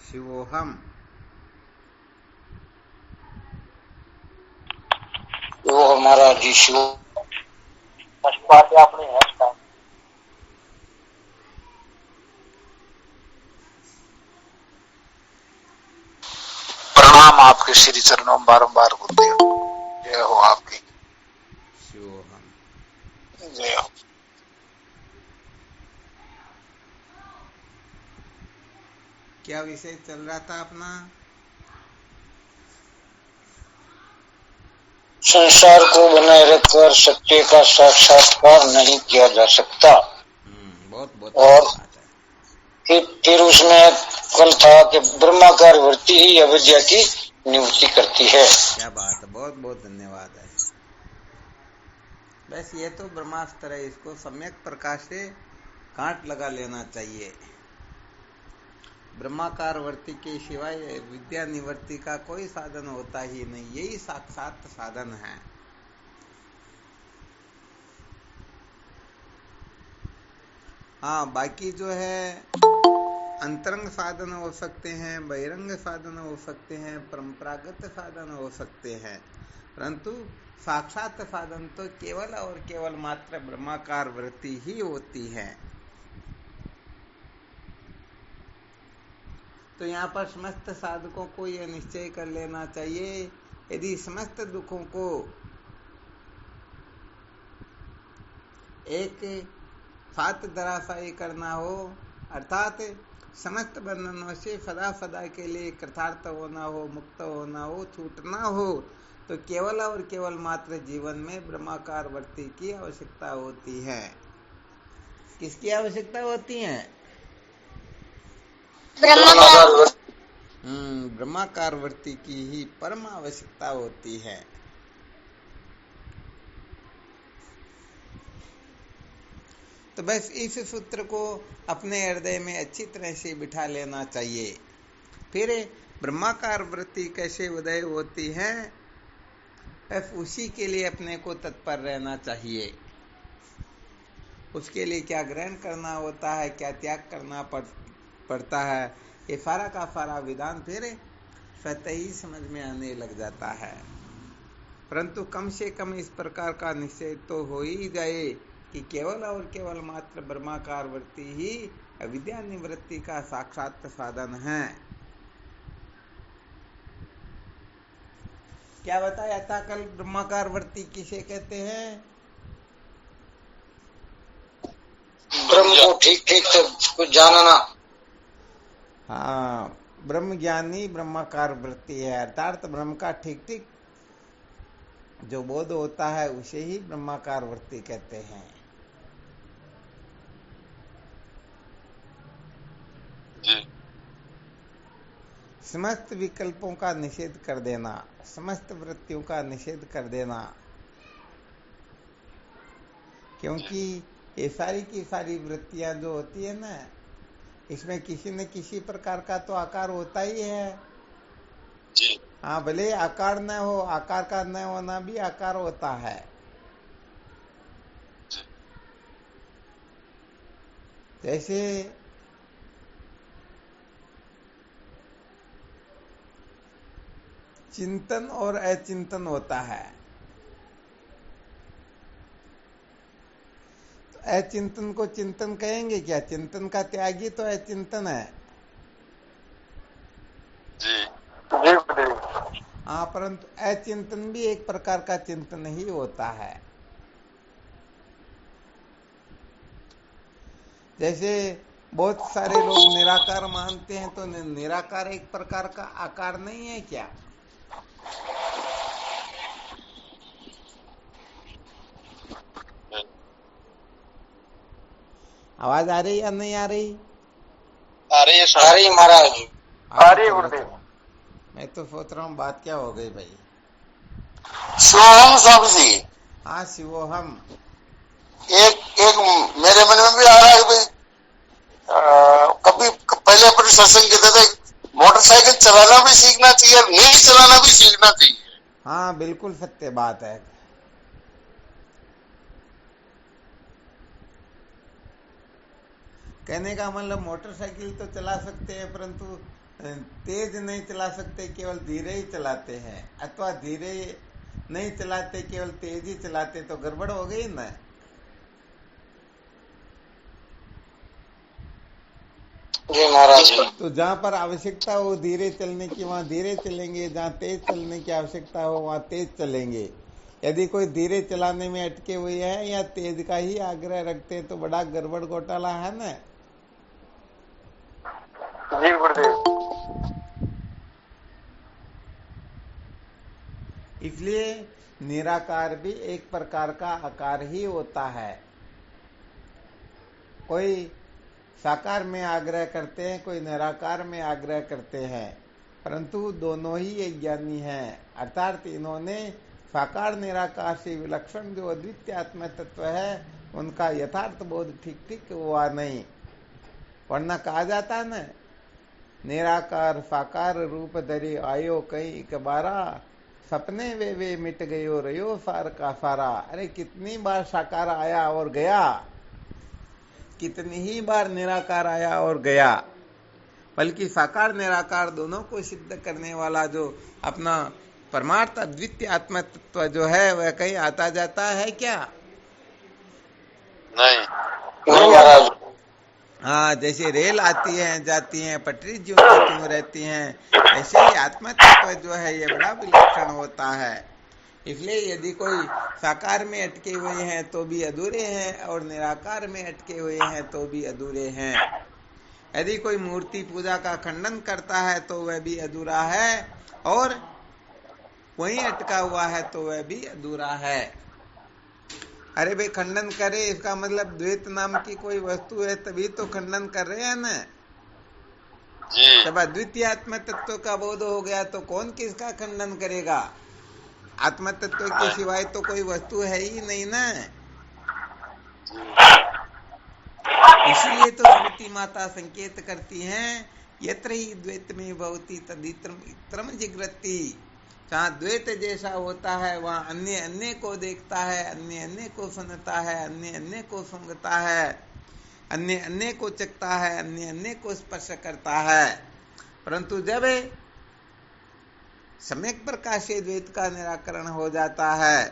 शिवोहम। वो हमारा जी शिव आपने है। प्रणाम आपके श्री चरणों में बारंबार गुरुदेव। जय हो आपकी। शिवोहम। जय हो। क्या विषय चल रहा था अपना? संसार को बनाए रखकर सत्य का साक्षात्कार नहीं किया जा सकता। बहुत बहुत और बात है। फिर उसमें कल था कि ब्रह्माकार वृत्ति ही अविद्या की निवृत्ति करती है। क्या बात है, बहुत बहुत धन्यवाद है। बस ये तो ब्रह्मास्त्र है, इसको सम्यक प्रकाश से काट लगा लेना चाहिए। ब्रह्माकार वर्ती के सिवाय विद्या निवृत्ति का कोई साधन होता ही नहीं, यही साक्षात साधन है। हाँ, बाकी जो है अंतरंग साधन हो सकते हैं, बहिरंग साधन हो सकते हैं, परंपरागत साधन हो सकते हैं, परंतु साक्षात साधन तो केवल और केवल मात्र ब्रह्माकार वृत्ति ही होती है। तो यहाँ पर समस्त साधकों को यह निश्चय कर लेना चाहिए, यदि समस्त दुखों को एक साथ धराशायी करना हो, अर्थात समस्त बंधनों से सदा सदा के लिए कृतार्थ होना हो, मुक्त होना हो, छूटना हो, तो केवल और केवल मात्र जीवन में ब्रह्माकार वृत्ति की आवश्यकता होती है। किसकी आवश्यकता होती है? ब्रह्माकार वृत्ति की ही परम आवश्यकता होती है। तो बस इस सूत्र को अपने हृदय में अच्छी तरह से बिठा लेना चाहिए। फिर ब्रह्माकार वृत्ति कैसे उदय होती है, बस उसी के लिए अपने को तत्पर रहना चाहिए। उसके लिए क्या ग्रहण करना होता है, क्या त्याग करना पड़ता है, ये सारा का सारा विधान फिर स्वतः ही समझ में आने लग जाता है। परंतु कम से कम इस प्रकार का निश्चय तो हो ही जाए कि केवल और केवल मात्र ब्रह्माकार वृत्ति ही अविद्या निवृत्ति का साक्षात साधन है। क्या बताया था कल? ब्रह्माकार वृत्ति किसे कहते हैं? ब्रह्म को ठीक ठीक से कुछ जानना। हाँ, ब्रह्म ज्ञानी ब्रह्माकार वृत्ति है, अर्थात ब्रह्म का ठीक ठीक जो बोध होता है उसे ही ब्रह्माकार वृत्ति कहते हैं। समस्त विकल्पों का निषेध कर देना, समस्त वृत्तियों का निषेध कर देना, क्योंकि ये सारी की सारी वृत्तियां जो होती है ना, इसमें किसी न किसी प्रकार का तो आकार होता ही है। हाँ, भले आकार न हो, आकार का न होना भी आकार होता है। जैसे चिंतन और अचिंतन होता है। तो अचिंतन को चिंतन कहेंगे क्या? चिंतन का त्यागी तो अचिंतन है। हाँ, परंतु अचिंतन भी एक प्रकार का चिंतन ही होता है। जैसे बहुत सारे लोग निराकार मानते हैं, तो निराकार एक प्रकार का आकार नहीं है क्या? आवाज आ रही या नहीं आ रही? आ रही महाराज, आ रही गुरुदेव। मैं तो सोच रहा हूँ बात क्या हो गई भाई। शिवोहम साहब जी। हाँ, शिवोहम। एक मेरे मन में भी आ रहा है भाई। कभी पहले अपने सत्संग कहते थे मोटरसाइकिल चलाना भी सीखना चाहिए, नहीं चलाना भी सीखना चाहिए। हाँ, बिल्कुल सत्य बात है। कहने का मतलब मोटरसाइकिल तो चला सकते हैं, परंतु तेज नहीं चला सकते, केवल धीरे ही चलाते हैं, अथवा धीरे नहीं चलाते, केवल तेज ही चलाते, तो गड़बड़ हो गई ना। जी महाराज जी। तो जहाँ पर आवश्यकता हो धीरे चलने की वहाँ धीरे चलेंगे, जहाँ तेज चलने की आवश्यकता हो वहाँ तेज चलेंगे। यदि कोई धीरे चलाने में अटके हुए हैं या तेज का ही आग्रह रखते हैं तो बड़ा गड़बड़ घोटाला है ना। जी गुरुदेव। इसलिए निराकार भी एक प्रकार का आकार ही होता है। कोई साकार में आग्रह करते हैं, कोई निराकार में आग्रह करते हैं, परंतु दोनों ही एक ज्ञानी हैं। अर्थात इन्होंने साकार निराकार से विलक्षण जो अद्वितीय आत्म तत्व है उनका यथार्थ बोध ठीक ठीक हुआ नहीं। वरना कहा जाता न, निराकार साकार रूप धरे आयो कई कबारा, सपने वे मिट गयो रयो सार का सारा। अरे कितनी बार साकार आया और गया, कितनी ही बार निराकार आया और गया। बल्कि साकार निराकार दोनों को सिद्ध करने वाला जो अपना परमार्थ अद्वितीय आत्म तत्व जो है वह कहीं आता जाता है क्या? नहीं महाराज। हाँ, जैसे रेल आती है जाती है, पटरी ज्यों की त्यों रहती हैं, ऐसे ही आत्म तत्व जो है ये बड़ा विलक्षण होता है। इसलिए यदि कोई साकार में अटके हुए हैं तो भी अधूरे हैं और निराकार में अटके हुए हैं तो भी अधूरे हैं। यदि कोई मूर्ति पूजा का खंडन करता है तो वह भी अधूरा है, और वहीं अटका हुआ है तो वह भी अधूरा है। अरे भाई, खंडन करे इसका मतलब द्वैत नाम की कोई वस्तु है तभी तो खंडन कर रहे हैं ना। जब अद्वितीय आत्म तत्व का बोध हो गया तो कौन किसका खंडन करेगा? आत्म तत्व के सिवाय तो कोई वस्तु है ही नहीं ना। इसीलिए तो श्रुति माता संकेत करती हैं, यत्र ही द्वैत में भवति तदित्रम जिग्रति। जहाँ द्वैत जैसा होता है वहाँ अन्य अन्य को देखता है, अन्य अन्य को सुनता है, अन्य अन्य को सूंघता है, अन्य अन्य को चखता है, अन्य अन्य को स्पर्श करता है। परंतु जब सम्यक प्रकाश से द्वैत का निराकरण हो जाता है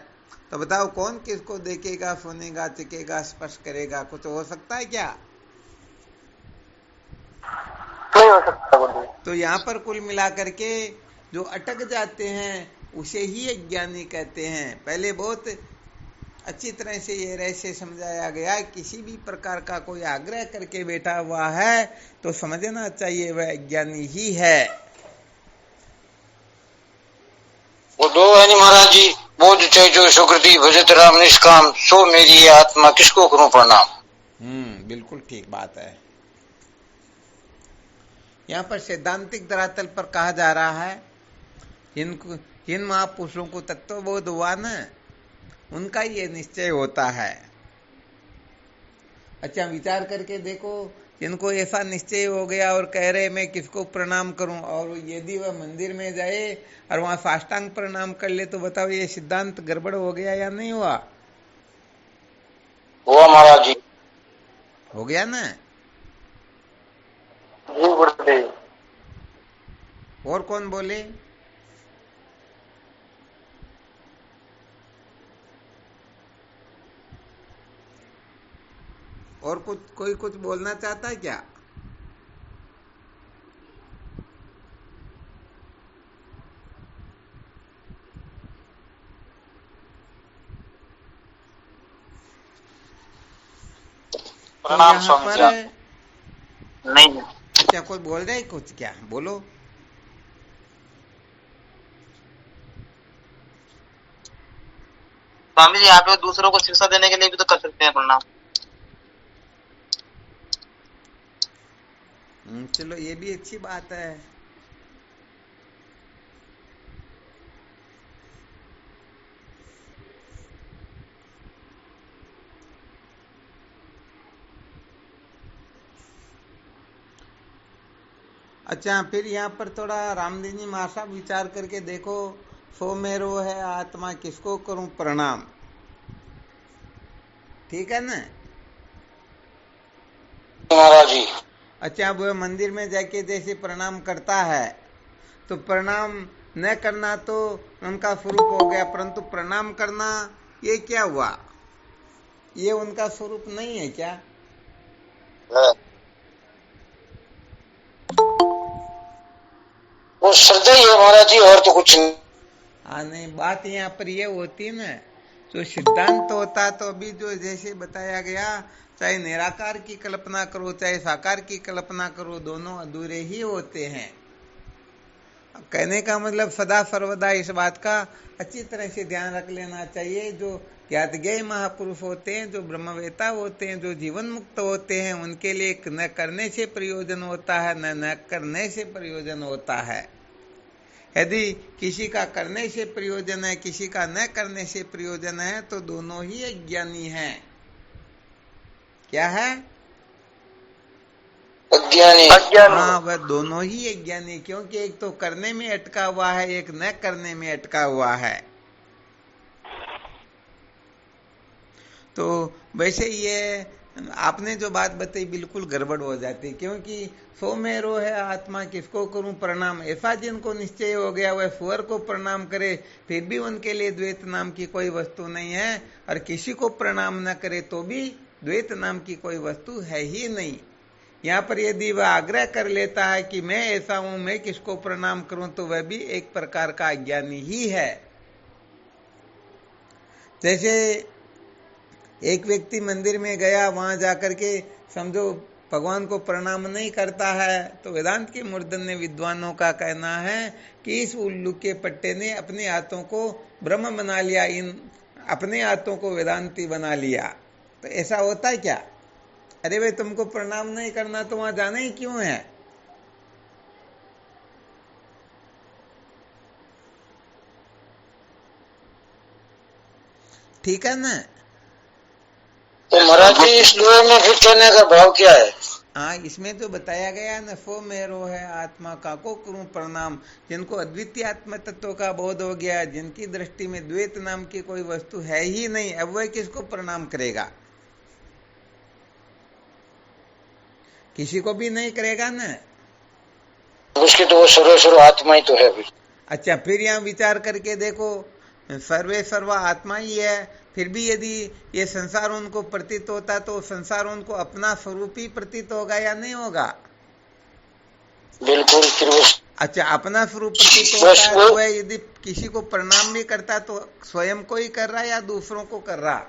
तो बताओ कौन किसको देखेगा, सुनेगा, चखेगा, स्पर्श करेगा? कुछ हो सकता है क्या? नहीं हो सकता। तो यहाँ पर कुल मिलाकर के जो अटक जाते हैं उसे ही एक ज्ञानी कहते हैं। पहले बहुत अच्छी तरह से ये रहस्य समझाया गया, किसी भी प्रकार का कोई आग्रह करके बैठा हुआ है तो समझना चाहिए वह ज्ञानी ही है। वो दो है नहीं महाराज जी, बोध जो सुकृति भजत राम निष्काम, सो मेरी आत्मा किसको करूं प्रणाम। बिल्कुल ठीक बात है। यहाँ पर सैद्धांतिक धरातल पर कहा जा रहा है, जिन महापुरुषों को तत्वबोध हुआ न, उनका ये निश्चय होता है। अच्छा, विचार करके देखो, जिनको ऐसा निश्चय हो गया और कह रहे मैं किसको प्रणाम करूं, और यदि वह मंदिर में जाए और वहां साष्टांग प्रणाम कर ले तो बताओ ये सिद्धांत गड़बड़ हो गया या नहीं हुआ? हुआ महाराज जी। हो गया ना। और कौन बोले? और कोई कुछ बोलना चाहता है क्या? प्रणाम स्वामी जी। नहीं। अच्छा, कोई बोल रहा है कुछ? क्या बोलो। स्वामी जी, आप दूसरों को शिक्षा देने के लिए भी तो कर सकते हैं प्रणाम। चलो, ये भी अच्छी बात है। अच्छा, फिर यहाँ पर थोड़ा रामदेव माँ साहब विचार करके देखो, सो मेरो है आत्मा किसको करूं प्रणाम। ठीक है ना महाराज जी। अच्छा, वो मंदिर में जाके जैसे प्रणाम करता है तो प्रणाम न करना तो उनका स्वरूप हो गया, परंतु प्रणाम करना ये क्या हुआ? ये उनका स्वरूप नहीं है क्या? वो श्रद्धा ही है महाराज जी, और तो कुछ नहीं। हाँ, नहीं, बात यहाँ पर ये होती ना, जो सिद्धांत होता तो अभी जो जैसे बताया गया, चाहे निराकार की कल्पना करो चाहे साकार की कल्पना करो, दोनों अधूरे ही होते हैं। कहने का मतलब सदा सर्वदा इस बात का अच्छी तरह से ध्यान रख लेना चाहिए। जो ज्ञातज्ञेय महापुरुष होते हैं, जो ब्रह्मवेता होते हैं, जो जीवन मुक्त होते हैं, उनके लिए न करने से प्रयोजन होता है, न करने से प्रयोजन होता है। यदि किसी का करने से प्रयोजन है, किसी का न करने से प्रयोजन है, तो दोनों ही अज्ञानी हैं। क्या है? अज्ञानी। हाँ, वह दोनों ही अज्ञानी, क्योंकि एक तो करने में अटका हुआ है, एक न करने में अटका हुआ है। तो वैसे ये आपने जो बात बताई बिल्कुल गड़बड़ हो जाती, क्योंकि सो मेरो है आत्मा किसको करूं प्रणाम, ऐसा जिनको निश्चय हो गया वह स्वर को प्रणाम करे, फिर भी उनके लिए द्वैत नाम की कोई वस्तु नहीं है, और किसी को प्रणाम न करे तो भी द्वैत नाम की कोई वस्तु है ही नहीं। यहाँ पर यदि वह आग्रह कर लेता है कि मैं ऐसा हूं, मैं किसको प्रणाम करूं, तो वह भी एक प्रकार का अज्ञानी ही है। जैसे एक व्यक्ति मंदिर में गया, वहां जाकर के समझो भगवान को प्रणाम नहीं करता है, तो वेदांत के मूर्धन्य विद्वानों का कहना है कि इस उल्लू के पट्टे ने अपने हाथों को ब्रह्म बना लिया, इन अपने हाथों को वेदांती बना लिया। तो ऐसा होता है क्या? अरे भाई, तुमको प्रणाम नहीं करना तो वहां जाना ही क्यों है? ठीक है ना? तो महाराज जी इस दुआ में फिर कहने का भाव क्या है? हाँ, इसमें तो बताया गया न, सो मेरो है आत्मा काको करूं प्रणाम, जिनको अद्वितीय आत्म तत्व का बोध हो गया, जिनकी दृष्टि में द्वैत नाम की कोई वस्तु है ही नहीं, अब वह किसको प्रणाम करेगा? किसी को भी नहीं करेगा ना। उसकी तो वो सर्व आत्मा ही तो है भी। अच्छा, फिर यहाँ विचार करके देखो, सर्वे सर्वा आत्मा ही है, फिर भी यदि ये संसार उनको प्रतीत होता तो संसार उनको अपना स्वरूप ही प्रतीत होगा या नहीं होगा? बिल्कुल। फिर वो अच्छा, अपना स्वरूप प्रतीत होता है तो वह यदि किसी को प्रणाम भी करता तो स्वयं को ही कर रहा है या दूसरों को कर रहा?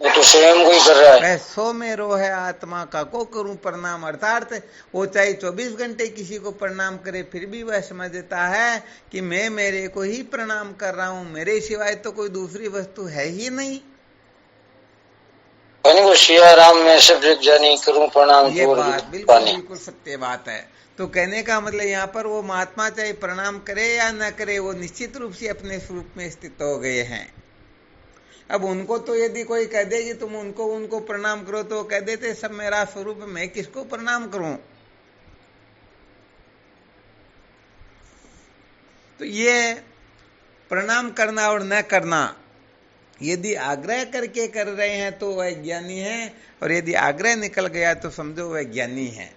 वो तो स्वयं को ही कर रहा है। सो मेरो है आत्मा का को करूं प्रणाम, अर्थात वो चाहे 24 घंटे किसी को प्रणाम करे, फिर भी वह समझता है कि मैं मेरे को ही प्रणाम कर रहा हूं, मेरे सिवाय तो कोई दूसरी वस्तु है ही नहीं। वो सिया राम में सब जग जानी करूं प्रणाम। ये बात बिल्कुल सत्य बात है। तो कहने का मतलब यहाँ पर वो महात्मा चाहे प्रणाम करे या न करे, वो निश्चित रूप से अपने स्वरूप में स्थित हो गए हैं। अब उनको तो यदि कोई कह दे कि तुम उनको प्रणाम करो, तो कह देते सब मेरा स्वरूप, मैं किसको प्रणाम करूं? तो ये प्रणाम करना और न करना, यदि आग्रह करके कर रहे हैं तो वह ज्ञानी है, और यदि आग्रह निकल गया तो समझो वह ज्ञानी है।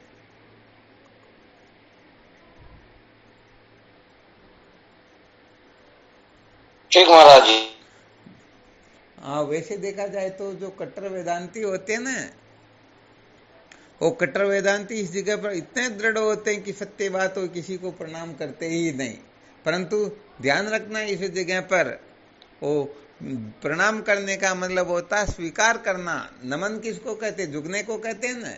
ठीक महाराज जी। हाँ, वैसे देखा जाए तो जो कट्टर वेदांती होते हैं ना, वो कट्टर वेदांती इस जगह पर इतने दृढ़ होते हैं कि सत्य बात हो किसी को प्रणाम करते ही नहीं, परंतु ध्यान रखना इस जगह पर वो प्रणाम करने का मतलब होता है स्वीकार करना। नमन किसको कहते? झुकने को कहते हैं ना।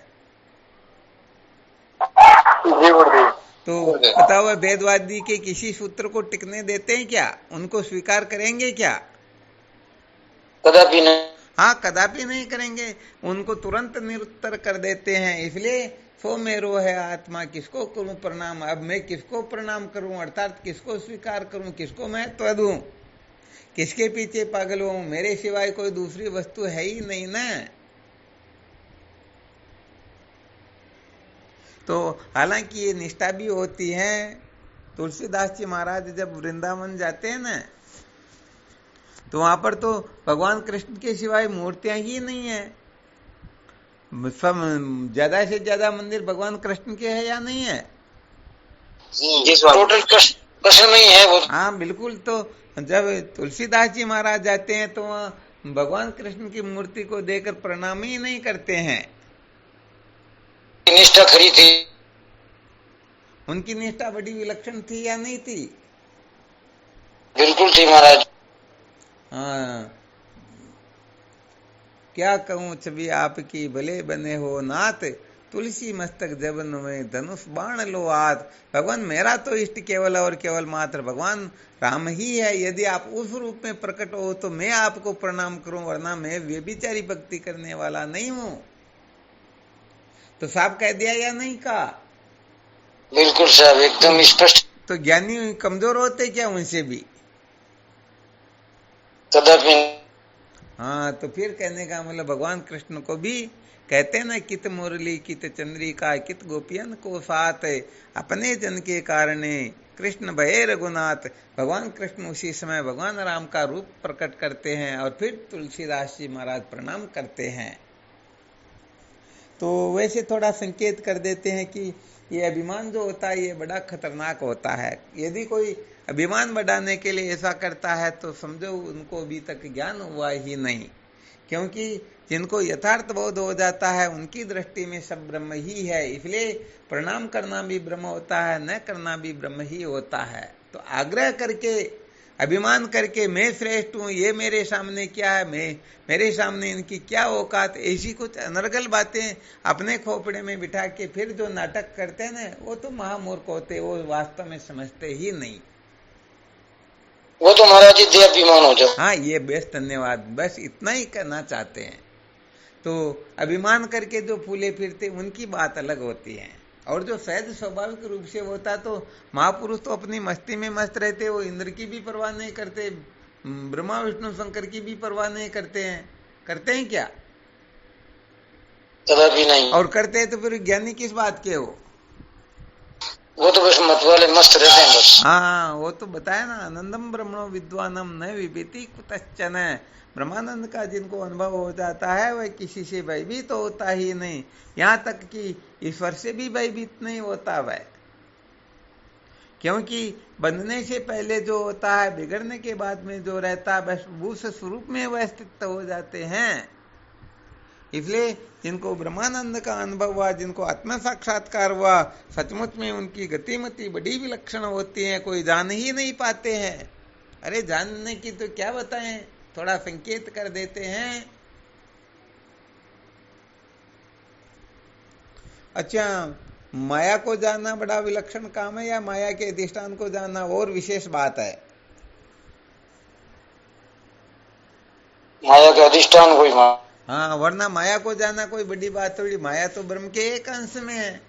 तो बताओ, वेदवादी के किसी सूत्र को टिकने देते हैं क्या? उनको स्वीकार करेंगे क्या? कदापि नहीं। हाँ, कदापि नहीं करेंगे, उनको तुरंत निरुत्तर कर देते हैं। इसलिए सो मेरो है आत्मा किसको करूं प्रणाम, अब मैं किसको प्रणाम करूं, अर्थात किसको स्वीकार करूं, किसको महत्व दूं, किसके पीछे पागल हूं, मेरे सिवाय कोई दूसरी वस्तु है ही नहीं ना। तो हालांकि ये निष्ठा भी होती है। तुलसीदास जी महाराज जब वृंदावन जाते हैं ना, तो वहां पर तो भगवान कृष्ण के सिवाय मूर्तियां ही नहीं है। सब ज्यादा से ज्यादा मंदिर भगवान कृष्ण के है या नहीं है? टोटल कृष्ण में ही है वो। हाँ बिल्कुल। तो जब तुलसीदास जी महाराज जाते हैं तो वहाँ भगवान कृष्ण की मूर्ति को देखकर प्रणाम ही नहीं करते हैं। निष्ठा खरी थी, उनकी निष्ठा बड़ी विलक्षण थी या नहीं थी? बिल्कुल थी महाराज। हाँ, क्या कहूँ छवि आपकी भले बने हो नाथ, तुलसी मस्तक जबन में धनुष बाण लो हाथ। भगवान मेरा तो इष्ट केवल और केवल मात्र भगवान राम ही है। यदि आप उस रूप में प्रकट हो तो मैं आपको प्रणाम करूं, वरना मैं व्यभिचारी भक्ति करने वाला नहीं हूं। तो साफ कह दिया या नहीं कहा? बिल्कुल साहब, एकदम स्पष्ट। तो ज्ञानी कमजोर होते क्या उनसे भी? कदापि। हाँ, तो फिर कहने का मतलब भगवान कृष्ण को भी कहते हैं ना, कित मुरली कित चंद्रिका कित गोपियन को साथ, अपने जन के कारणे कृष्ण भये रघुनाथ। भगवान कृष्ण उसी समय भगवान राम का रूप प्रकट करते हैं और फिर तुलसीदास जी महाराज प्रणाम करते हैं। तो वैसे थोड़ा संकेत कर देते हैं कि ये अभिमान जो होता है ये बड़ा खतरनाक होता है। यदि कोई अभिमान बढ़ाने के लिए ऐसा करता है तो समझो उनको अभी तक ज्ञान हुआ ही नहीं, क्योंकि जिनको यथार्थ बोध हो जाता है उनकी दृष्टि में सब ब्रह्म ही है। इसलिए प्रणाम करना भी ब्रह्म होता है, न करना भी ब्रह्म ही होता है। तो आग्रह करके, अभिमान करके मैं श्रेष्ठ हूं, ये मेरे सामने क्या है, मेरे सामने इनकी क्या औकात, ऐसी कुछ अनर्गल बातें अपने खोपड़े में बिठा के फिर जो नाटक करते हैं ना, वो तो महामूर्ख होते, वो वास्तव में समझते ही नहीं। वो तो महाराज जी अभिमान हो जाओ। हाँ, ये बेस्ट, धन्यवाद। बस इतना ही करना चाहते हैं। तो अभिमान करके जो फूले फिरते उनकी बात अलग होती है, और जो सहज स्वाभाविक रूप से होता तो महापुरुष तो अपनी मस्ती में मस्त रहते, वो इंद्र की भी परवाह नहीं करते, ब्रह्मा विष्णु शंकर की भी परवाह नहीं करते हैं। करते हैं क्या? कदापि नहीं। और करते हैं तो फिर ज्ञानी किस बात के हो? वो तो बस मत वाले मस्त रहते हैं बस। हाँ, वो तो बताया ना, आनंदम ब्रह्मणो विद्वानम न विभेति कुतश्चन। ब्रह्मानंद का जिनको अनुभव हो जाता है वह किसी से भयभीत तो होता ही नहीं, यहाँ तक कि ईश्वर से भी भयभीत नहीं होता वह, क्योंकि बंधने से पहले जो होता है, बिगड़ने के बाद में जो रहता है, बस उस स्वरूप में वह स्थित हो जाते हैं। इसलिए जिनको ब्रह्मानंद का अनुभव हुआ, जिनको आत्मा साक्षात्कार हुआ, सचमुच में उनकी गतिमति बड़ी विलक्षण होती है, कोई जान ही नहीं पाते हैं। अरे जानने की तो क्या बताएं, थोड़ा संकेत कर देते हैं। अच्छा, माया को जानना बड़ा विलक्षण काम है या माया के अधिष्ठान को जानना और विशेष बात है? माया के अधिष्ठान को ही। हाँ, वरना माया को जानना कोई बड़ी बात थोड़ी, माया तो ब्रह्म के एक अंश में है।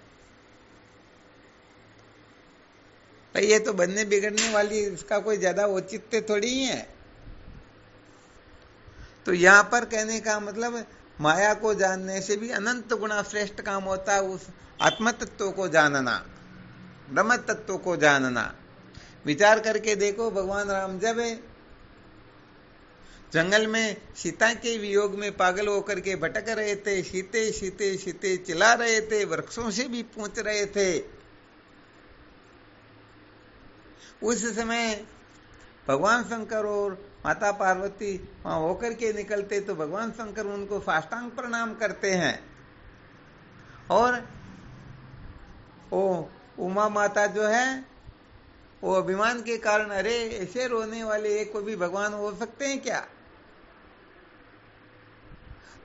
तो ये तो बनने बिगड़ने वाली, इसका कोई ज्यादा औचित्य थोड़ी ही है। तो यहाँ पर कहने का मतलब माया को जानने से भी अनंत गुणा श्रेष्ठ काम होता है उस आत्म तत्व को जानना, ब्रह्म तत्व को जानना। विचार करके देखो, भगवान राम जब जंगल में सीता के वियोग में पागल होकर के भटक रहे थे, सीते सीते सीते चिल्ला रहे थे, वृक्षों से भी पूछ रहे थे, उस समय भगवान शंकर और माता पार्वती वहां होकर के निकलते तो भगवान शंकर उनको साष्टांग प्रणाम करते हैं, और वो उमा माता जो है वो अभिमान के कारण, अरे ऐसे रोने वाले एक को भी भगवान हो सकते हैं क्या?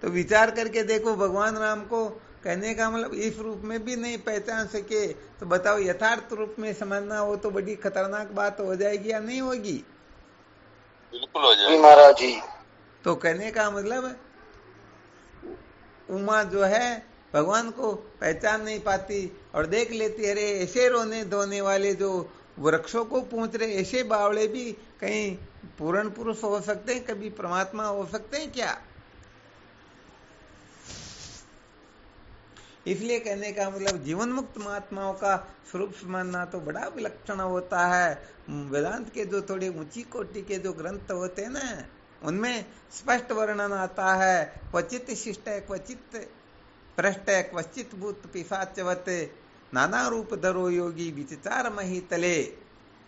तो विचार करके देखो, भगवान राम को कहने का मतलब इस रूप में भी नहीं पहचान सके, तो बताओ यथार्थ रूप में समझना हो तो बड़ी खतरनाक बात हो जाएगी या नहीं होगी? बिल्कुल हो जाएगी महाराज जी। तो कहने का मतलब उमा जो है भगवान को पहचान नहीं पाती और देख लेती, अरे ऐसे रोने धोने वाले जो वृक्षों को पूछ रहे, ऐसे बावड़े भी कहीं पूर्ण पुरुष हो सकते हैं, कभी परमात्मा हो सकते हैं क्या? इसलिए कहने का मतलब जीवन मुक्त महात्माओं का स्वरूप समझना तो बड़ा विलक्षण होता है। वेदांत के जो थोड़े ऊंची कोटि के जो ग्रंथ होते हैं ना, उनमें स्पष्ट वर्णन आता है, क्वचित शिष्ट क्वचित पृष्ठ क्वचित भूत पिशाचवत नाना रूप धरो योगी विचार मही तले।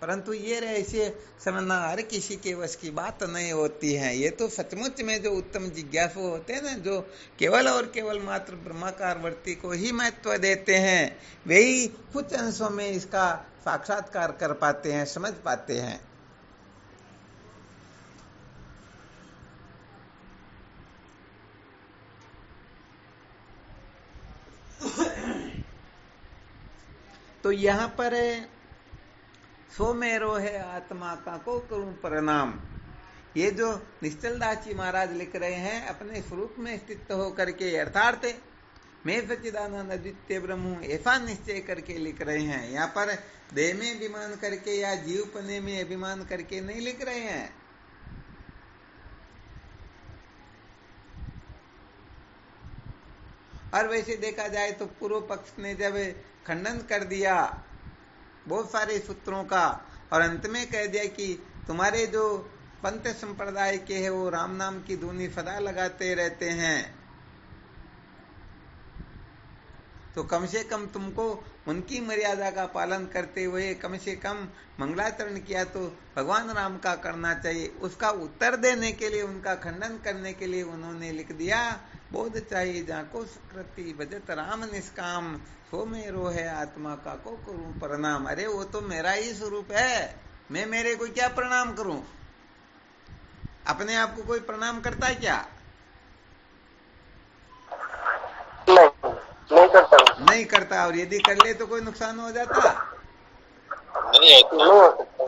परंतु ये रहस्य समझना हर किसी के वश की बात नहीं होती है। ये तो सचमुच में जो उत्तम जिज्ञासु होते हैं ना, जो केवल और केवल मात्र ब्रह्माकार वर्ती को ही महत्व देते हैं, वही कुछ अंशों में इसका साक्षात्कार कर पाते हैं, समझ पाते हैं। तो यहाँ पर सो मेरो है आत्मा का को करूं प्रणाम। ये जो निश्चल दास जी महाराज लिख रहे हैं अपने स्वरूप में स्थित होकर के, अर्थात मैं सच्चिदानंद अद्वितीय ब्रह्म हूं, ऐसा निश्चय करके लिख रहे हैं। यहाँ पर देह में अभिमान करके या जीवपने में अभिमान करके नहीं लिख रहे हैं। और वैसे देखा जाए तो पूर्व पक्ष ने जब खंडन कर दिया बहुत सारे सूत्रों का और अंत में कह दिया कि तुम्हारे जो पंथ संप्रदाय के हैं वो राम नाम की धुनी सदा लगाते रहते हैं, तो कम से कम तुमको उनकी मर्यादा का पालन करते हुए कम से कम मंगलाचरण किया तो भगवान राम का करना चाहिए। उसका उत्तर देने के लिए, उनका खंडन करने के लिए उन्होंने लिख दिया, बोध चाहिए जाको सुकृति भजत राम निष्काम, सो मेरो है आत्मा का को करूं प्रणाम। अरे वो तो मेरा ही स्वरूप है, मैं मेरे को क्या प्रणाम करूं? अपने आप को कोई प्रणाम करता है क्या? नहीं करता। नहीं करता। और यदि कर ले तो कोई नुकसान हो जाता?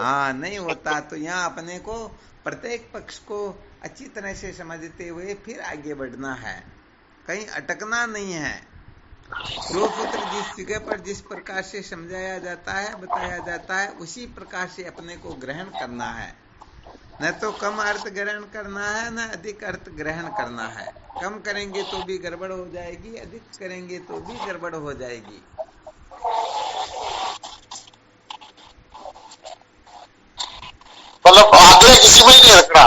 हाँ, नहीं होता। तो यहाँ अपने को प्रत्येक पक्ष को अच्छी तरह से समझते हुए फिर आगे बढ़ना है, कहीं अटकना नहीं है। जो सूत्र जिस जगह पर जिस प्रकार से समझाया जाता है, बताया जाता है, उसी प्रकार से अपने को ग्रहण करना है। न तो कम अर्थ ग्रहण करना है, न अधिक अर्थ ग्रहण करना है। कम करेंगे तो भी गड़बड़ हो जाएगी, अधिक करेंगे तो भी गड़बड़ हो जाएगी। मतलब आग्रह किसी में नहीं रखना।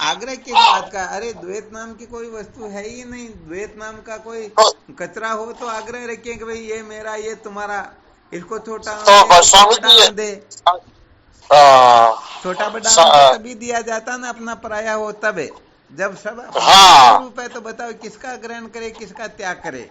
आग्रह किस बात का? अरे द्वैत नाम की कोई वस्तु है ही नहीं। द्वैत नाम का कोई कचरा हो तो आग्रह रखिए कि भाई ये मेरा, ये तुम्हारा, इसको छोटा डाल दे। छोटा बड़ा तभी दिया जाता ना, अपना पराया हो तब। जब सब रूप है तो बताओ किसका ग्रहण करे, किसका त्याग करे?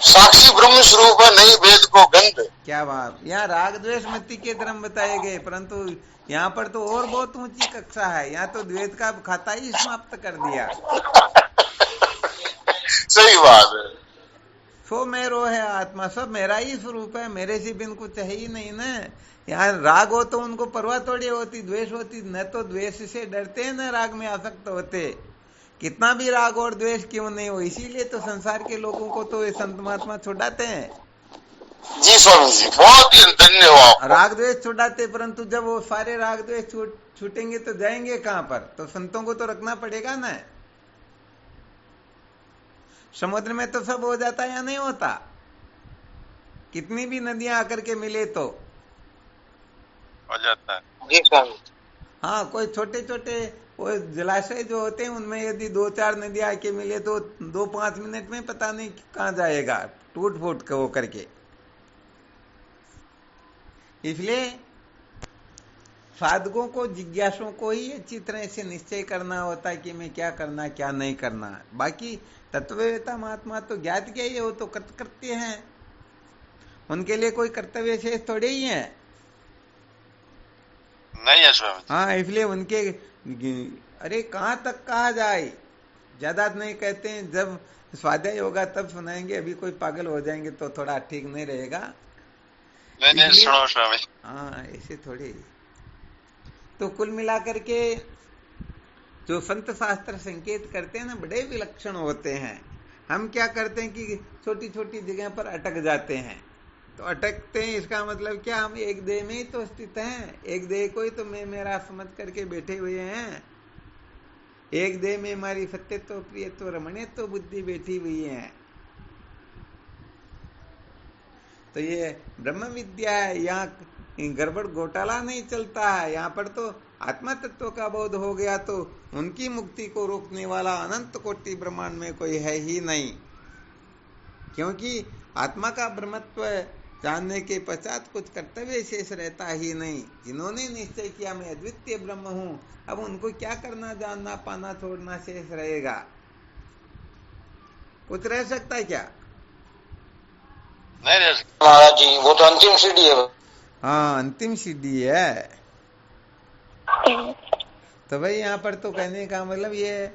साक्षी ब्रह्म स्वरूप है, नहीं भेद को गंध। क्या बात। यहाँ राग द्वेष मति के धर्म बताए गए, परंतु यहाँ पर तो और बहुत ऊंची कक्षा है। यहाँ तो द्वैत का खाता ही समाप्त कर दिया। सही बात है। सो मेरो है आत्मा, सब मेरा ही स्वरूप है, मेरे से बिन कुछ है ही नहीं ना। यहाँ राग हो तो उनको परवाह थोड़ी होती, द्वेष होती। न तो द्वेष से डरते न राग में आसक्त होते। कितना भी राग और द्वेष क्यों नहीं हो, इसीलिए तो संसार के लोगों को तो संत महात्मा छुड़ाते हैं। जी स्वामी जी, बहुत ही धन्यवाद। राग द्वेष छुड़ाते, परंतु जब वो सारे राग द्वेष छूटेंगे तो जाएंगे कहाँ पर? तो संतों को तो रखना पड़ेगा ना। समुद्र में तो सब हो जाता या नहीं होता? कितनी भी नदियां आकर के मिले तो हो जाता है। जी स्वामी। हाँ, कोई छोटे छोटे वो जलाशय जो होते हैं उनमें यदि 2-4 नदियां आके मिले तो 2-5 मिनट में पता नहीं कहाँ जाएगा, टूट फूट हो करके। इसलिए साधकों को, जिज्ञासुओं को ही अच्छी तरह से निश्चय करना होता है कि मैं क्या करना, क्या नहीं करना। बाकी तत्ववेता महात्मा तो ज्ञात क्या ही, वो तो कृत्य हैं, उनके लिए कोई कर्तव्य शेष थोड़े ही है। नहीं है स्वामी। हाँ, इसलिए उनके अरे कहाँ तक कहा जाए, ज्यादा नहीं कहते हैं। जब स्वाध्याय होगा तब सुनाएंगे, अभी कोई पागल हो जाएंगे तो थोड़ा ठीक नहीं रहेगा। नहीं सुनो स्वामी। हाँ, ऐसे थोड़ी। तो कुल मिलाकर के जो संत शास्त्र संकेत करते हैं ना, बड़े विलक्षण होते हैं। हम क्या करते हैं कि छोटी छोटी जगह पर अटक जाते हैं। तो अटकते हैं, इसका मतलब क्या? हम एक देह में ही तो स्थित हैं। एक देह को ही तो मैं मेरा समझ करके बैठे हुए हैं। एक देह में हमारी सत्यत्व, प्रियत्व, रमणीयत्व बुद्धि बैठी हुई है। तो ये ब्रह्म विद्या है, यहाँ गड़बड़ घोटाला नहीं चलता है। यहाँ पर तो आत्मा तत्व का बोध हो गया तो उनकी मुक्ति को रोकने वाला अनंत कोटि ब्रह्मांड में कोई है ही नहीं। क्योंकि आत्मा का ब्रह्मत्व जानने के पश्चात कुछ कर्तव्य शेष रहता ही नहीं। जिन्होंने निश्चय किया मैं अद्वितीय ब्रह्म हूं, अब उनको क्या करना, जानना, पाना, छोड़ना शेष रहेगा? कुछ रह सकता है क्या? नहीं रह सकता महाराज जी, वो तो अंतिम सीढ़ी है। हाँ, अंतिम सीढ़ी है। तो भाई यहाँ पर तो कहने का मतलब ये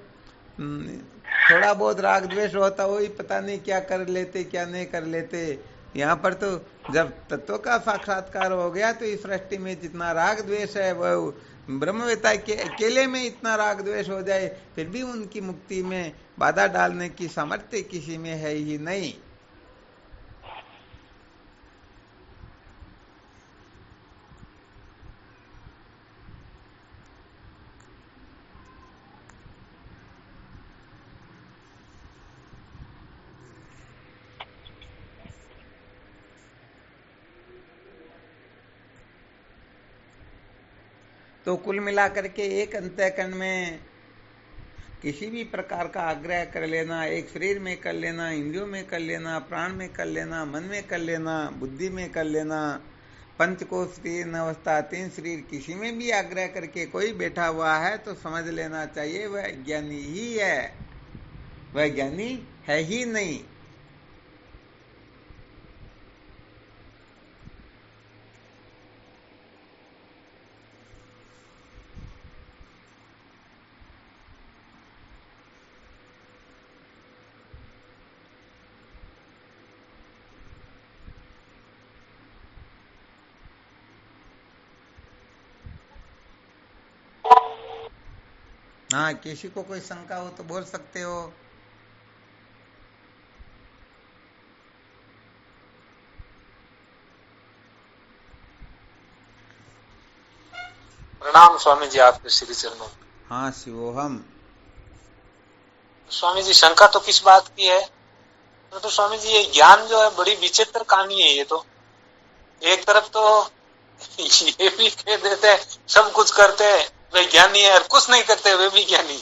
थोड़ा बहुत राग द्वेष होता, वही पता नहीं क्या कर लेते क्या नहीं कर लेते। यहाँ पर तो जब तत्व का साक्षात्कार हो गया तो इस सृष्टि में जितना राग द्वेष है वह ब्रह्मवेत्ता के अकेले में इतना राग द्वेष हो जाए, फिर भी उनकी मुक्ति में बाधा डालने की सामर्थ्य किसी में है ही नहीं। तो कुल मिलाकर के एक अंतःकरण में किसी भी प्रकार का आग्रह कर लेना, एक शरीर में कर लेना, इंद्रियों में कर लेना, प्राण में कर लेना, मन में कर लेना, बुद्धि में कर लेना, पंचकोश तीन अवस्था तीन शरीर किसी में भी आग्रह करके कोई बैठा हुआ है तो समझ लेना चाहिए वह ज्ञानी ही है, वह ज्ञानी है ही नहीं। हाँ, किसी को कोई शंका हो तो बोल सकते हो। प्रणाम स्वामी जी आपके श्री चरणों। हाँ शिवोहम। स्वामी जी शंका तो किस बात की है? तो स्वामी जी ये ज्ञान जो है बड़ी विचित्र कहानी है। ये तो एक तरफ तो ये भी कह देते हैं सब कुछ करते हैं वे ज्ञानी है, और कुछ नहीं करते वे भी ज्ञानी।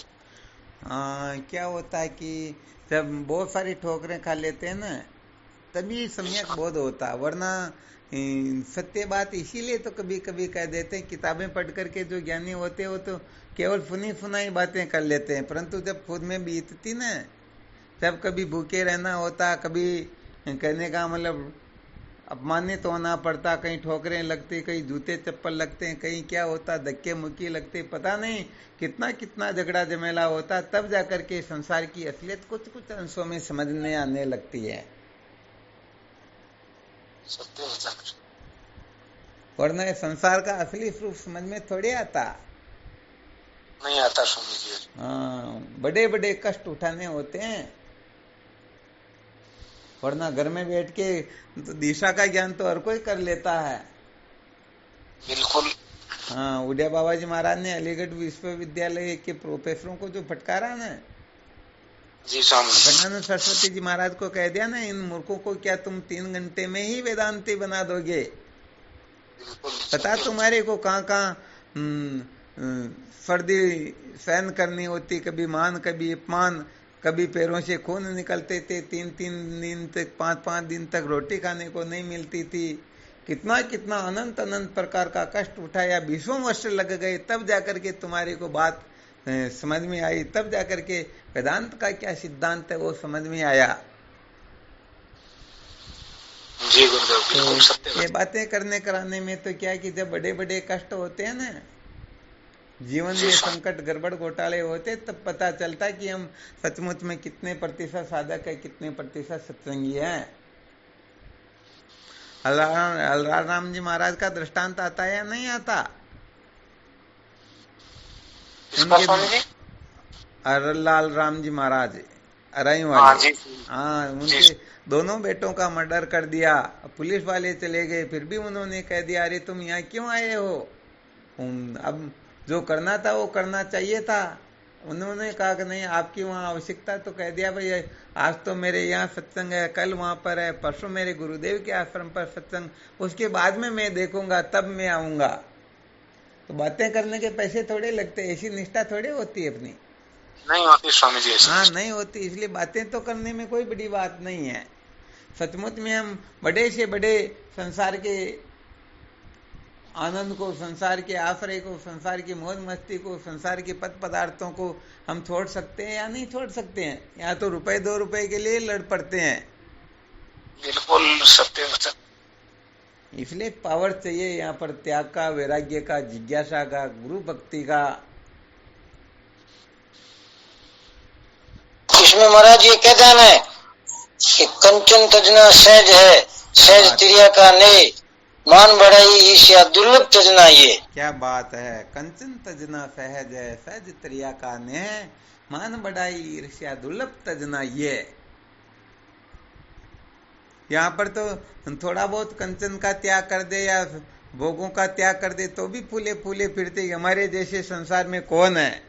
क्या होता है कि जब बहुत सारी ठोकरें खा लेते हैं ना तभी सम्यक बोध होता, वरना सत्य बात इसीलिए तो कभी कभी कह देते हैं किताबें पढ़ करके जो ज्ञानी होते हैं वो तो केवल फुनी फुनाई बातें कर लेते हैं, परंतु जब खुद में बीतती ना, जब कभी भूखे रहना होता, कभी कहने का मतलब अपमानित होना पड़ता, कहीं ठोकरें लगती, कहीं जूते चप्पल लगते हैं, कहीं क्या होता, धक्के मुक्की लगते, पता नहीं कितना कितना झगड़ा झमेला होता, तब जाकर के संसार की असलियत कुछ कुछ अंशों में समझ में आने लगती है। वरना संसार का असली स्वरूप समझ में थोड़े आता, नहीं आता स्वामी जी। हाँ, बड़े बड़े कष्ट उठाने होते हैं, वरना घर में बैठ के तो दिशा का ज्ञान तो हर कोई कर लेता है। बिल्कुल। हाँ, उदय बाबा जी महाराज ने अलीगढ़ विश्वविद्यालय के प्रोफेसरों को जो फटकारा ना, जी स्वामी, गजानंद सरस्वती जी महाराज को कह दिया ना, इन मूर्खों को क्या तुम 3 घंटे में ही वेदांती बना दोगे? पता तुम्हारे को कहाँ सर्दी सहन करनी होती, कभी मान कभी अपमान, कभी पैरों से खून निकलते थे, 3-3 दिन तक 5-5 दिन तक रोटी खाने को नहीं मिलती थी, कितना कितना अनंत अनंत प्रकार का कष्ट उठाया, 20 वर्ष लग गए, तब जाकर के तुम्हारे को बात समझ में आई, तब जाकर के वेदांत का क्या सिद्धांत है वो समझ में आया। जी गुरुदेव, बिल्कुल सत्य। ये बातें करने कराने में तो क्या कि जब बड़े बड़े कष्ट होते हैं ना, जीवन में संकट गड़बड़ घोटाले होते, तब पता चलता कि हम सचमुच में कितने प्रतिशत साधक है, कितने प्रतिशत सत्संगी है। हलराम जी महाराज का दृष्टांत आता है या नहीं आता? हरलाल राम जी महाराज अराई वाले, हाँ, उनके दोनों बेटों का मर्डर कर दिया, पुलिस वाले चले गए, फिर भी उन्होंने कह दिया अरे तुम यहाँ क्यों आए हो, अब जो करना था वो करना चाहिए था। उन्होंने कहा कि नहीं आपकी वहाँ आवश्यकता, तो कह दिया भाई आज तो मेरे यहाँ सत्संग है, कल वहाँ पर है, परसों मेरे गुरुदेव के आश्रम पर सत्संग, उसके बाद में मैं देखूंगा, तब मैं आऊंगा। तो बातें करने के पैसे थोड़े लगते, ऐसी निष्ठा थोड़े होती है अपनी, नहीं होती स्वामी जी। हाँ नहीं होती, इसलिए बातें तो करने में कोई बड़ी बात नहीं है। सचमुच में हम बड़े से बड़े संसार के आनंद को, संसार के आश्रय को, संसार की मौज मस्ती को, संसार के पद पदार्थों को हम छोड़ सकते हैं या नहीं छोड़ सकते हैं? या तो रुपए 2 रुपए के लिए लड़ पड़ते हैं। बिल्कुल सत्य वचन। इसलिए पावर चाहिए यहाँ पर, त्याग का, वैराग्य का, जिज्ञासा का, गुरु भक्ति का। इसमें महाराज ये कह देना है कि कंचन तजना सहज है, सहज त्रिया का ने, मान बढ़ाई ईर्ष्या दुर्लभ तजना ये। क्या बात है, कंचन तजना सहज है, सहज त्रिया का ने, मान बढ़ाई ईर्ष्या दुर्लभ तजना ये। यहाँ पर तो थोड़ा बहुत कंचन का त्याग कर दे या भोगों का त्याग कर दे तो भी फूले फूले फिरते, हमारे जैसे संसार में कौन है?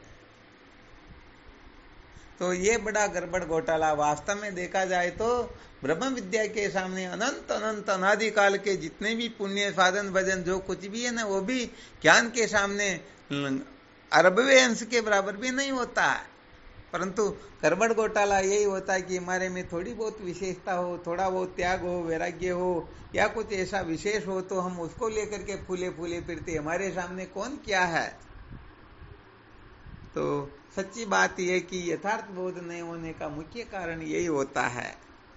तो ये बड़ा गड़बड़ घोटाला। वास्तव में देखा जाए तो ब्रह्म विद्या के सामने अनंत अनंत अनादिकाल के जितने भी पुण्य साधन भजन जो कुछ भी है ना, वो भी ज्ञान के सामने अरबवे अंश के बराबर भी नहीं होता है। परंतु गड़बड़ घोटाला यही होता है कि हमारे में थोड़ी बहुत विशेषता हो, थोड़ा बहुत त्याग हो, वैराग्य हो, या कुछ ऐसा विशेष हो तो हम उसको लेकर के फूले फूले फिरते, हमारे सामने कौन क्या है। तो सच्ची बात यह कि यथार्थ बोध नहीं होने का मुख्य कारण यही होता है,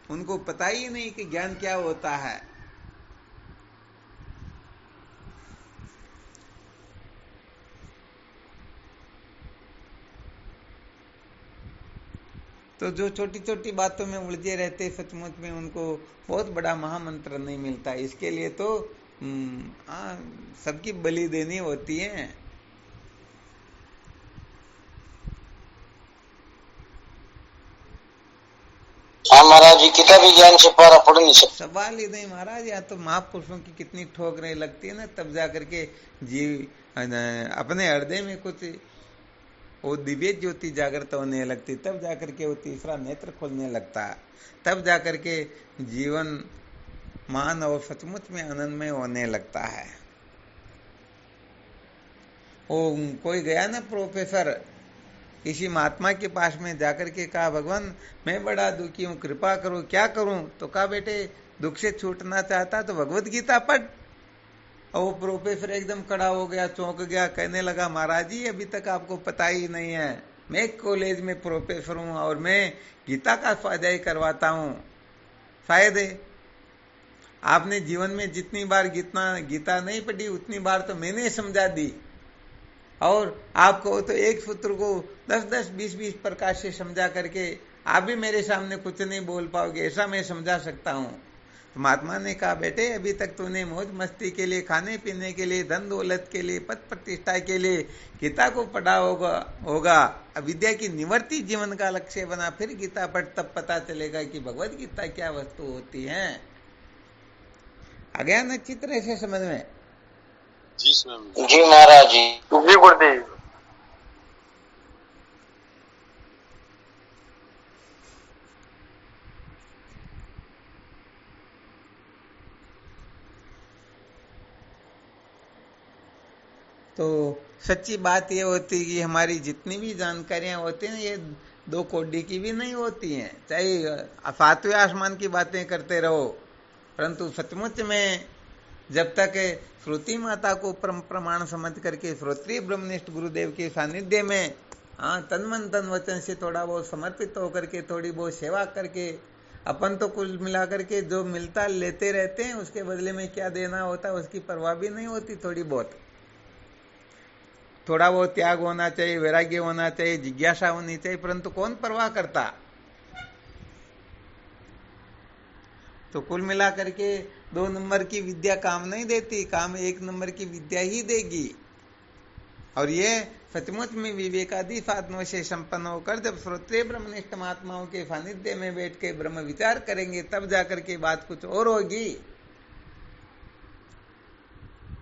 उनको पता ही नहीं कि ज्ञान क्या होता है। तो जो छोटी छोटी बातों में उलझे रहते, सचमुच में उनको बहुत बड़ा महामंत्र नहीं मिलता। इसके लिए तो सबकी बलि देनी होती है। हाँ महाराज जी, किताबी ज्ञान से पारा पड़ नहीं सकता। सवाल ही नहीं महाराज, या तो महापुरुषों की कितनी ठोकरें लगती है ना, तब जाकर के जीव अपने हृदय में कुछ वो दिव्य ज्योति जागृत होने लगती, तब जाकर के वो तीसरा नेत्र खोलने लगता, तब जाकर के जीवन मान और सचमुच में आनंदमय होने लगता है। वो कोई गया ना प्रोफेसर किसी महात्मा के पास में जाकर के कहा, भगवान मैं बड़ा दुखी हूँ, कृपा करो, क्या करूं? तो कहा, बेटे दुख से छूटना चाहता तो भगवत गीता पढ़। और वो प्रोफेसर एकदम खड़ा हो गया, चौंक गया, कहने लगा, महाराज जी अभी तक आपको पता ही नहीं है, मैं कॉलेज में प्रोफेसर हूँ और मैं गीता का स्वाध्याय करवाता हूँ। शायद आपने जीवन में जितनी बार गीता नहीं पढ़ी उतनी बार तो मैंने समझा दी, और आपको तो एक सूत्र को 10-10, 20-20 प्रकार से समझा करके आप भी मेरे सामने कुछ नहीं बोल पाओगे, ऐसा मैं समझा सकता हूँ। तो महात्मा ने कहा, बेटे अभी तक तूने मौज मस्ती के लिए, खाने पीने के लिए, धन दौलत के लिए, पद प्रतिष्ठा के लिए गीता को पढ़ा होगा। अब विद्या की निवृत्ति जीवन का लक्ष्य बना, फिर गीता पढ़, तब पता चलेगा कि भगवत गीता क्या वस्तु होती है। आ गया ना चित्र ऐसे समझ में? जी महाराज जी। जी गुरुदेव। तो सच्ची बात ये होती है कि हमारी जितनी भी जानकारियां होती हैं ये 2 कौड़ी की भी नहीं होती हैं, चाहे 7वें आसमान की बातें करते रहो, परंतु सचमुच में जब तक श्रुति माता को परम प्रमाण समझ करके श्रोत्रिय ब्रह्मनिष्ठ गुरुदेव के सानिध्य में तन मन तन वचन से थोड़ा बहुत समर्पित होकर के, थोड़ी बहुत सेवा करके, अपन तो कुल मिला करके जो मिलता लेते रहते हैं, उसके बदले में क्या देना होता है उसकी परवाह भी नहीं होती। थोड़ा बहुत त्याग होना चाहिए, वैराग्य होना चाहिए, जिज्ञासा होनी चाहिए, परंतु कौन परवाह करता। तो कुल मिला करके 2 नंबर की विद्या काम नहीं देती, काम 1 नंबर की विद्या ही देगी। और ये सचमुच में विवेकादि साधनों से संपन्न होकर जब श्रोत्रिय ब्रह्मनिष्ठ महात्माओं के सानिध्य में बैठ के ब्रह्म विचार करेंगे, तब जाकर के बात कुछ और होगी,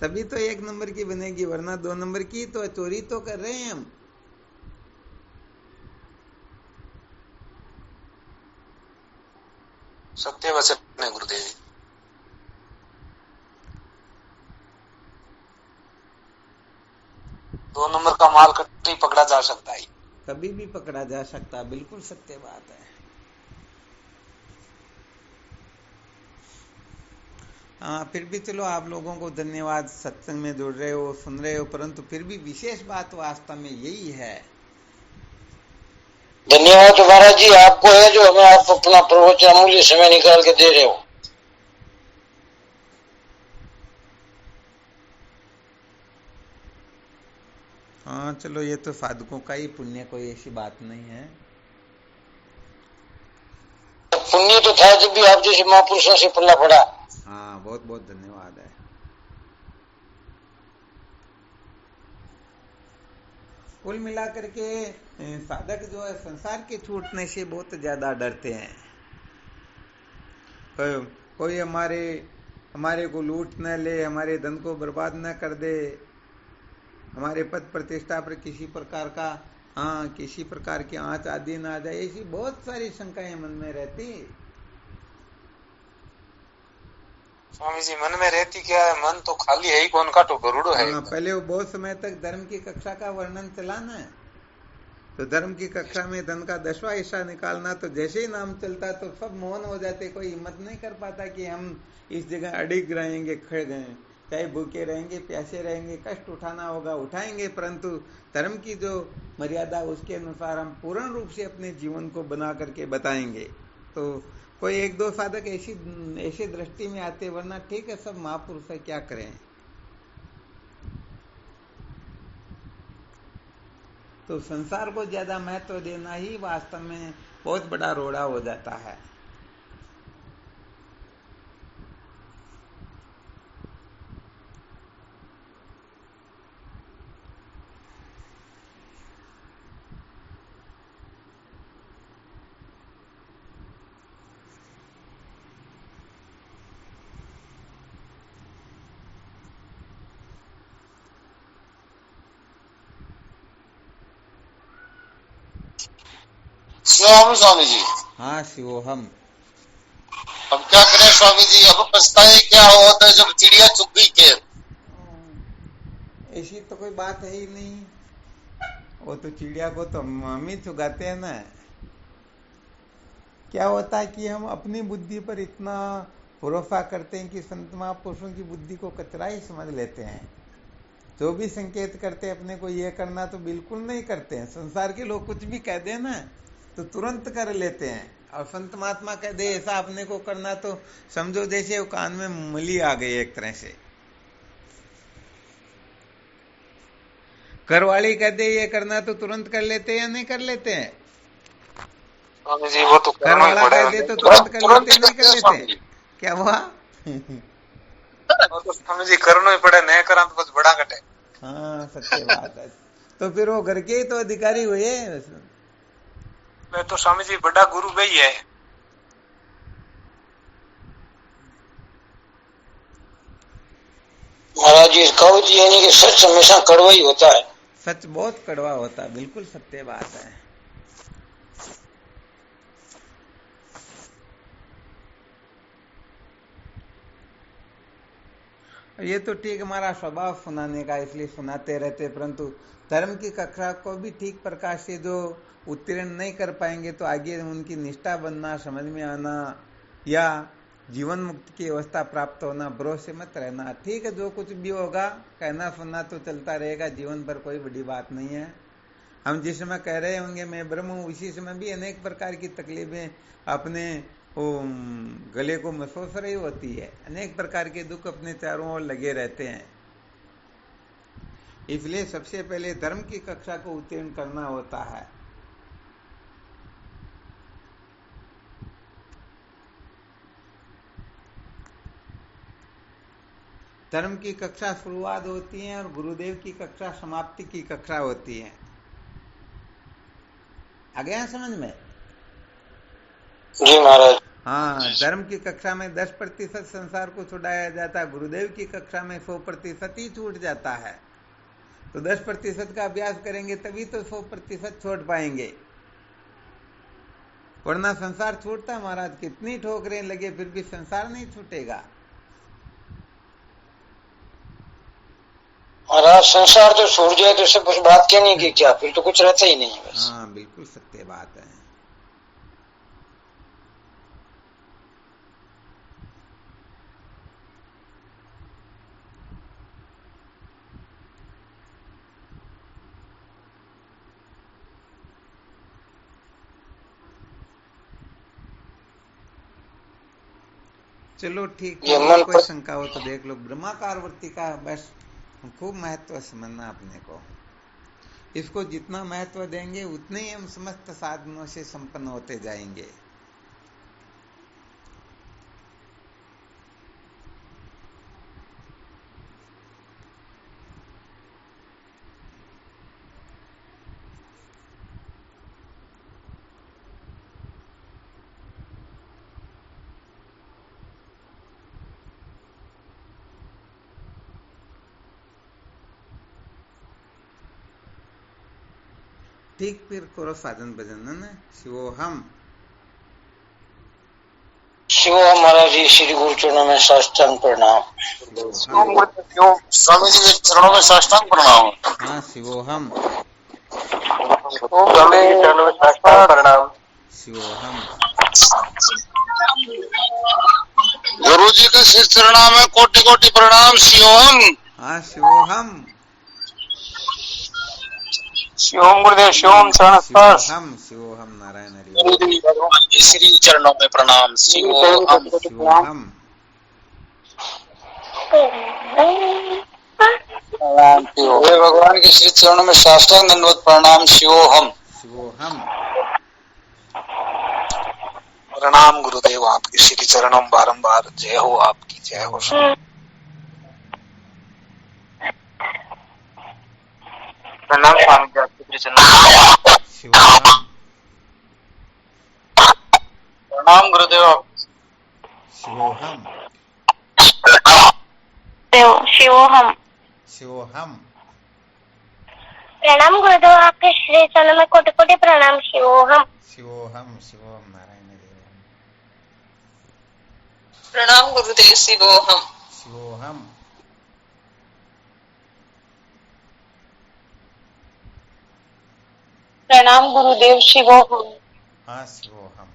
तभी तो 1 नंबर की बनेगी, वरना 2 नंबर की तो चोरी तो कर रहे हैं हम। सत्य वचन है गुरुदेव। 2 नंबर का माल कभी पकड़ा जा सकता है, कभी भी पकड़ा जा सकता, बिल्कुल सत्य बात है। हाँ, फिर भी चलो आप लोगों को धन्यवाद, सत्संग में जुड़ रहे हो, सुन रहे हो, परंतु फिर भी विशेष बात वास्तव में यही है। धन्यवाद महाराज जी आपको है जो हमें आप अपना प्रवचन अमूल्य समय निकाल के दे रहे हो। हाँ चलो, ये तो साधकों का ही पुण्य, कोई ऐसी बात नहीं है। पुण्य तो था जब भी आप जैसे महापुरुषों से पल्ला पड़ा। हाँ, बहुत बहुत धन्यवाद है। कुल मिलाकर के साधक जो है संसार के छूटने से बहुत ज्यादा डरते हैं। कोई हमारे को लूट न ले, हमारे धन को बर्बाद न कर दे, हमारे पद प्रतिष्ठा पर किसी प्रकार का किसी प्रकार की आंच आदि ना आ जाए, ऐसी बहुत सारी शंकाएं मन में रहती। स्वामी जी मन में रहती क्या है, मन तो खाली है ही, कौन का तो गरुड़ो है। पहले वो बहुत समय तक धर्म की कक्षा का वर्णन चलाना है, तो धर्म की कक्षा में धन का 10वां हिस्सा निकालना, तो जैसे ही नाम चलता तो सब मौन हो जाते, कोई हिम्मत नहीं कर पाता कि हम इस जगह अड़िग रहेंगे, खड़े गए, चाहे भूखे रहेंगे, प्यासे रहेंगे, कष्ट उठाना होगा उठाएंगे, परंतु धर्म की जो मर्यादा उसके अनुसार हम पूर्ण रूप से अपने जीवन को बना करके बताएंगे। तो कोई एक दो साधक ऐसी दृष्टि में आते, वरना ठीक है सब महापुरुष है, क्या करें। तो संसार को ज्यादा महत्व देना ही वास्तव में बहुत बड़ा रोड़ा हो जाता है। शिवोहम स्वामी जी। हाँ शिवोहम। अब क्या करें स्वामी जी, अब पछताए क्या होता है जब चिड़िया चुग गई खेत। ऐसी तो कोई बात है ही नहीं, वो तो चिड़िया को तो हम ही चुगाते हैं ना। क्या होता है कि हम अपनी बुद्धि पर इतना भरोसा करते हैं कि संत महापुरुषों की बुद्धि को कचरा ही समझ लेते हैं। जो भी संकेत करते हैं अपने को ये करना, तो बिल्कुल नहीं करते हैं। संसार के लोग कुछ भी कह दें ना तो तुरंत कर लेते हैं, और संत महात्मा कह दे ऐसा अपने को करना तो समझो जैसे वो कान में मली आ गई एक तरह से। घरवाली कह दे ये करना तो तुरंत कर लेते हैं या नहीं कर लेते हैं। स्वामी जी वो तो घरवाला कह दे तो तुरंत कर लेते, नहीं कर लेते। क्या हुआ? तो स्वामी जी करना ही पड़े, नहीं करा तो बस बड़ा कटे। हाँ सत्य बात है। तो फिर वो घर के ही तो अधिकारी हुए। मैं तो स्वामी जी बड़ा गुरु भाई है। महाराज जी कहो जी, यानी कि सच हमेशा कड़वा ही होता है। सच बहुत कड़वा होता है, बिल्कुल सत्य बात है। ये तो ठीक हमारा स्वभाव सुनाने का, इसलिए सुनाते रहते, परंतु धर्म की कक्षा को भी ठीक प्रकार से जो उत्तीर्ण नहीं कर पाएंगे तो आगे उनकी निष्ठा बनना, समझ में आना या जीवन मुक्त की अवस्था प्राप्त होना, भरोसे मत रहना। ठीक है, जो कुछ भी होगा कहना सुनना तो चलता रहेगा, जीवन भर कोई बड़ी बात नहीं है। हम जिस समय कह रहे होंगे मैं ब्रह्म हूँ, उसी समय भी अनेक प्रकार की तकलीफें अपने गले को महसूस रही होती है, अनेक प्रकार के दुख अपने चारों ओर लगे रहते हैं। इसलिए सबसे पहले धर्म की कक्षा को उत्तीर्ण करना होता है। धर्म की कक्षा शुरुआत होती है और गुरुदेव की कक्षा समाप्ति की कक्षा होती है। आ गया समझ में? जी महाराज। हाँ, धर्म की कक्षा में 10% संसार को छुड़ाया जाता है, गुरुदेव की कक्षा में 100% ही छूट जाता है। तो 10% का अभ्यास करेंगे तभी तो 100% छोड़ पाएंगे, वरना संसार छूटता महाराज, कितनी ठोकरें लगे फिर भी संसार नहीं छूटेगा। महाराज संसार तो छूट जाए तो सब कुछ बात कहने की क्या, फिर तो कुछ रहता ही नहीं है बस। हाँ बिल्कुल सत्य बात है। चलो ठीक है, ये और मन कोई पर शंका हो तो देख लो। ब्रह्माकार वृत्ति का बस खूब महत्व समझना अपने को। इसको जितना महत्व देंगे उतने ही हम समस्त साधनों से संपन्न होते जाएंगे। ठीक, फिर करो साधन भजन है ना। शिवोहम। शिव महाराज जी श्री गुरु चरणों में साष्टांग प्रणाम। शिवोहम। स्वामी जी के चरणों में साष्टांग प्रणाम। हाँ, शिवोहम। स्वामी जी के चरणों में साष्टांग प्रणाम। शिवोहम। गुरु जी के श्री चरणों में कोटि कोटि प्रणाम। शिवोहम। हाँ, शिवोहम। शिवोम गुरुदेव शिवोम चरण स्पर्श। शिवोहम। शिवोहम। नारायण हरि गुरु ओम। जी भगवान के श्री चरणों में प्रणाम। शिवोहम। शिवोहम। वे भगवान के श्री चरणों में साष्टांग दंडवत प्रणाम। शिवोहम। शिवोहम। प्रणाम गुरुदेव, आपके श्री चरणों में बारंबार जय हो, आपकी जय हो। प्रणाम स्वामी जी आपके श्री चरणों। शिवोहम। प्रणाम गुरुदेव। शिवोहम। शिवोहम। शिवोहम। प्रणाम गुरुदेव, आपके श्री चरणों में कोटि कोटि प्रणाम। शिवोहम। शिवोहम। शिवोहम। नारायण हरि ओम। प्रणाम गुरुदेव। शिवोहम। शिवोहम। प्रणाम गुरुदेव। शिवोहम। हाँ, शिवोहम।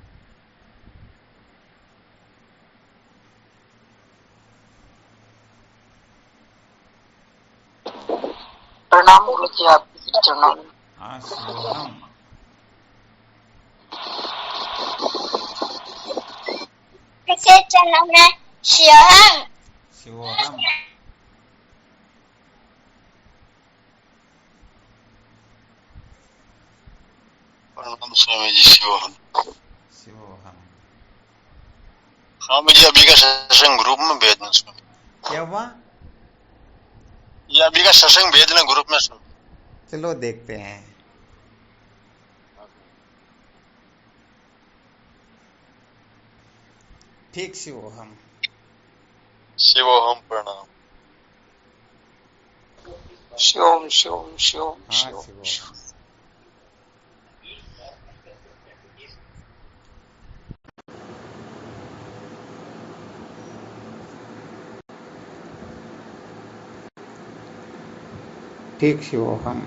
प्रणाम गुरु जी आपके श्री चरणों में। हाँ, शिवोहम। श्री चरणों में शिवोहम। शिवोहम। प्रणाम स्वामी जी। शिवोहम। शिवोहम। स्वामी जी अभी का सत्संग ग्रुप में भेजना। स्वामी क्या हुआ? ये अभी का सत्संग भेजना ग्रुप में। चलो देखते हैं। ठीक, शिवोहम। शिवोहम। प्रणाम। शिवोम शिवोम शिवोम हाँ, शिवोम। शिवोहम। ठीक, शिवोहम।